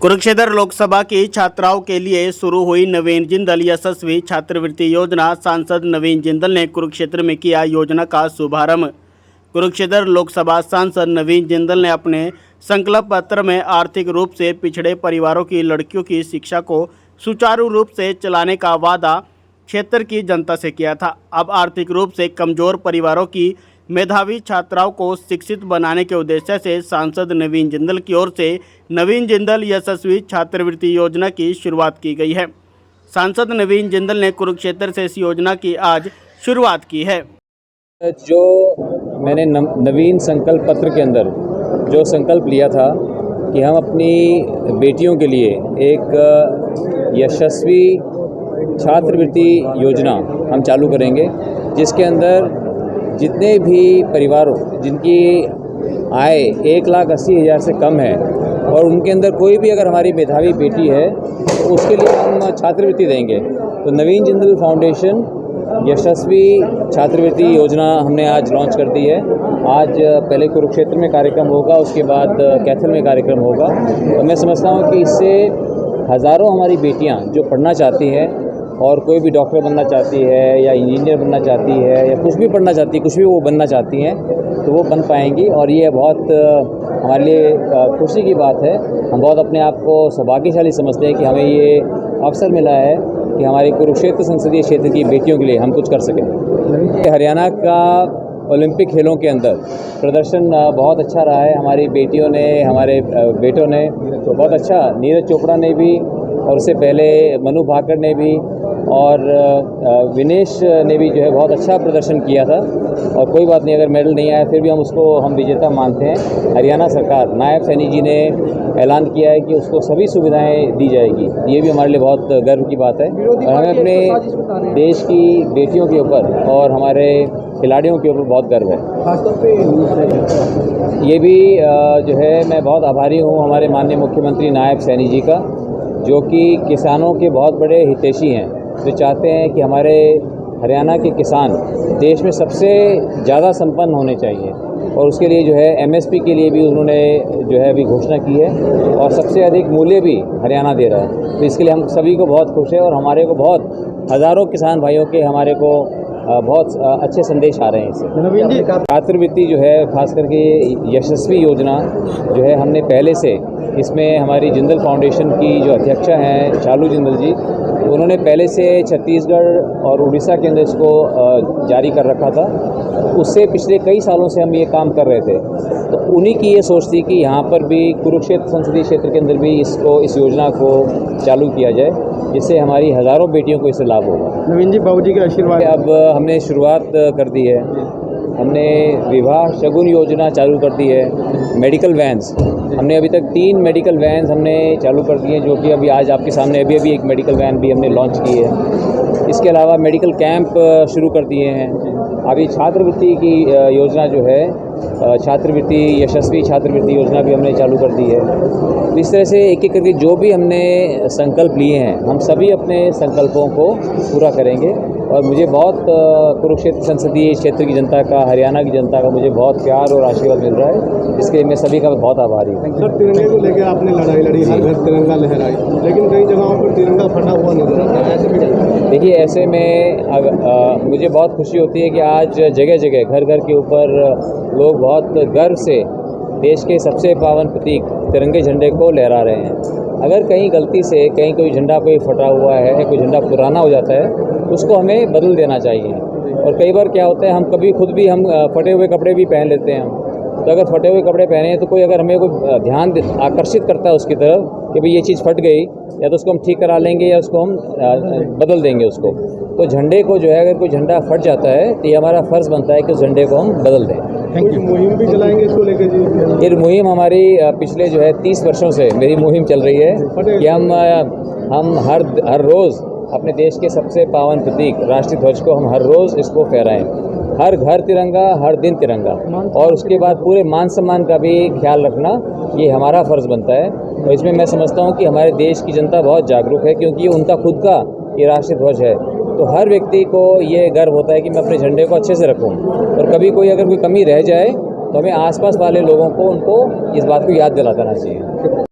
कुरुक्षेत्र लोकसभा की छात्राओं के लिए शुरू हुई नवीन जिंदल यशस्वी छात्रवृत्ति योजना। सांसद नवीन जिंदल ने कुरुक्षेत्र में किया योजना का शुभारंभ। कुरुक्षेत्र लोकसभा सांसद नवीन जिंदल ने अपने संकल्प पत्र में आर्थिक रूप से पिछड़े परिवारों की लड़कियों की शिक्षा को सुचारू रूप से चलाने का वादा क्षेत्र की जनता से किया था। अब आर्थिक रूप से कमजोर परिवारों की मेधावी छात्राओं को शिक्षित बनाने के उद्देश्य से सांसद नवीन जिंदल की ओर से नवीन जिंदल यशस्वी छात्रवृत्ति योजना की शुरुआत की गई है। सांसद नवीन जिंदल ने कुरुक्षेत्र से इस योजना की आज शुरुआत की है। जो मैंने नवीन संकल्प पत्र के अंदर जो संकल्प लिया था कि हम अपनी बेटियों के लिए एक यशस्वी छात्रवृत्ति योजना हम चालू करेंगे, जिसके अंदर जितने भी परिवारों जिनकी आय 1,80,000 से कम है और उनके अंदर कोई भी अगर हमारी मेधावी बेटी है तो उसके लिए हम छात्रवृत्ति देंगे। तो नवीन जिंदल फाउंडेशन यशस्वी छात्रवृत्ति योजना हमने आज लॉन्च कर दी है। आज पहले कुरुक्षेत्र में कार्यक्रम होगा, उसके बाद कैथल में कार्यक्रम होगा। तो मैं समझता हूँ कि इससे हज़ारों हमारी बेटियाँ जो पढ़ना चाहती हैं और कोई भी डॉक्टर बनना चाहती है या इंजीनियर बनना चाहती है या कुछ भी पढ़ना चाहती है, कुछ भी वो बनना चाहती हैं तो वो बन पाएंगी। और ये बहुत हमारे लिए खुशी की बात है। हम बहुत अपने आप को सौभाग्यशाली समझते हैं कि हमें ये अवसर मिला है कि हमारे कुरुक्षेत्र संसदीय क्षेत्र की बेटियों के लिए हम कुछ कर सकें। हरियाणा का ओलंपिक खेलों के अंदर प्रदर्शन बहुत अच्छा रहा है। हमारी बेटियों ने, हमारे बेटों ने तो बहुत अच्छा, नीरज चोपड़ा ने भी और उससे पहले मनु भाकर ने भी और विनेश ने भी जो है बहुत अच्छा प्रदर्शन किया था। और कोई बात नहीं, अगर मेडल नहीं आया फिर भी हम विजेता मानते हैं। हरियाणा सरकार, नायब सैनी जी ने ऐलान किया है कि उसको सभी सुविधाएं दी जाएगी। ये भी हमारे लिए बहुत गर्व की बात है और हमें अपने देश की बेटियों के ऊपर और हमारे खिलाड़ियों के ऊपर बहुत गर्व है। खासतौर पे ये भी जो है मैं बहुत आभारी हूँ हमारे माननीय मुख्यमंत्री नायब सैनी जी का, जो कि किसानों के बहुत बड़े हितैषी हैं, जो चाहते हैं कि हमारे हरियाणा के किसान देश में सबसे ज़्यादा संपन्न होने चाहिए। और उसके लिए जो है एमएसपी के लिए भी उन्होंने जो है अभी घोषणा की है और सबसे अधिक मूल्य भी हरियाणा दे रहा है। तो इसके लिए हम सभी को बहुत खुश है और हमारे को बहुत हज़ारों किसान भाइयों के हमारे को बहुत अच्छे संदेश आ रहे हैं इससे। छात्रवृत्ति जो है खास करके यशस्वी योजना जो है हमने पहले से, इसमें हमारी जिंदल फाउंडेशन की जो अध्यक्षा हैं शालू जिंदल जी, उन्होंने पहले से छत्तीसगढ़ और उड़ीसा के अंदर इसको जारी कर रखा था। उससे पिछले कई सालों से हम ये काम कर रहे थे। तो उन्हीं की ये सोच थी कि यहाँ पर भी कुरुक्षेत्र संसदीय क्षेत्र के अंदर भी इस योजना को चालू किया जाए, जिससे हमारी हज़ारों बेटियों को इससे लाभ होगा। नवीन जी, बाबूजी के आशीर्वाद। अब हमने शुरुआत कर दी है। हमने विवाह शगुन योजना चालू कर दी है। मेडिकल वैन्स हमने अभी तक 3 मेडिकल वैन्स हमने चालू कर दिए हैं, जो कि अभी आज आपके सामने अभी एक मेडिकल वैन भी हमने लॉन्च की है। इसके अलावा मेडिकल कैंप शुरू कर दिए हैं। अभी छात्रवृत्ति की योजना जो है, छात्रवृत्ति यशस्वी छात्रवृत्ति योजना भी हमने चालू कर दी है। तो इस तरह से एक एक करके जो भी हमने संकल्प लिए हैं, हम सभी अपने संकल्पों को पूरा करेंगे। और मुझे बहुत कुरुक्षेत्र संसदीय क्षेत्र की जनता का, हरियाणा की जनता का मुझे बहुत प्यार और आशीर्वाद मिल रहा है। इसके लिए मैं सभी का बहुत आभारी हूँ। सर, तिरंगे को लेकर आपने लड़ाई लड़ी, हर घर तिरंगा लहराई, लेकिन कई जगहों पर तिरंगा फटा हुआ नजर आता है। ऐसे में देखिए, ऐसे में मुझे बहुत खुशी होती है कि आज जगह जगह घर घर के ऊपर लोग बहुत गर्व से देश के सबसे पावन प्रतीक तिरंगे झंडे को लहरा रहे हैं। अगर कहीं गलती से कहीं कोई झंडा कोई फटा हुआ है, कोई झंडा पुराना हो जाता है, उसको हमें बदल देना चाहिए। और कई बार क्या होता है, हम कभी खुद भी हम फटे हुए कपड़े भी पहन लेते हैं। तो अगर फटे हुए कपड़े पहने तो कोई अगर हमें कोई ध्यान आकर्षित करता है उसकी तरफ कि भाई ये चीज़ फट गई, या तो उसको हम ठीक करा लेंगे या उसको हम बदल देंगे उसको। तो झंडे को जो है, अगर कोई झंडा फट जाता है तो ये हमारा फ़र्ज़ बनता है कि उस झंडे को हम बदल दें। कोई मुहिम भी चलाएंगे इसको लेकर जी? ये मुहिम हमारी पिछले जो है 30 वर्षों से मेरी मुहिम चल रही है कि हम हर रोज़ अपने देश के सबसे पावन प्रतीक राष्ट्रीय ध्वज को हम हर रोज़ इसको फहराएं। हर घर तिरंगा, हर दिन तिरंगा। और उसके बाद पूरे मान सम्मान का भी ख्याल रखना, ये हमारा फ़र्ज़ बनता है। और इसमें मैं समझता हूँ कि हमारे देश की जनता बहुत जागरूक है, क्योंकि ये उनका खुद का ये राष्ट्रीय ध्वज है। तो हर व्यक्ति को ये गर्व होता है कि मैं अपने झंडे को अच्छे से रखूँ। और कभी अगर कोई कमी रह जाए तो हमें आसपास वाले लोगों को, उनको इस बात को याद दिलाना चाहिए।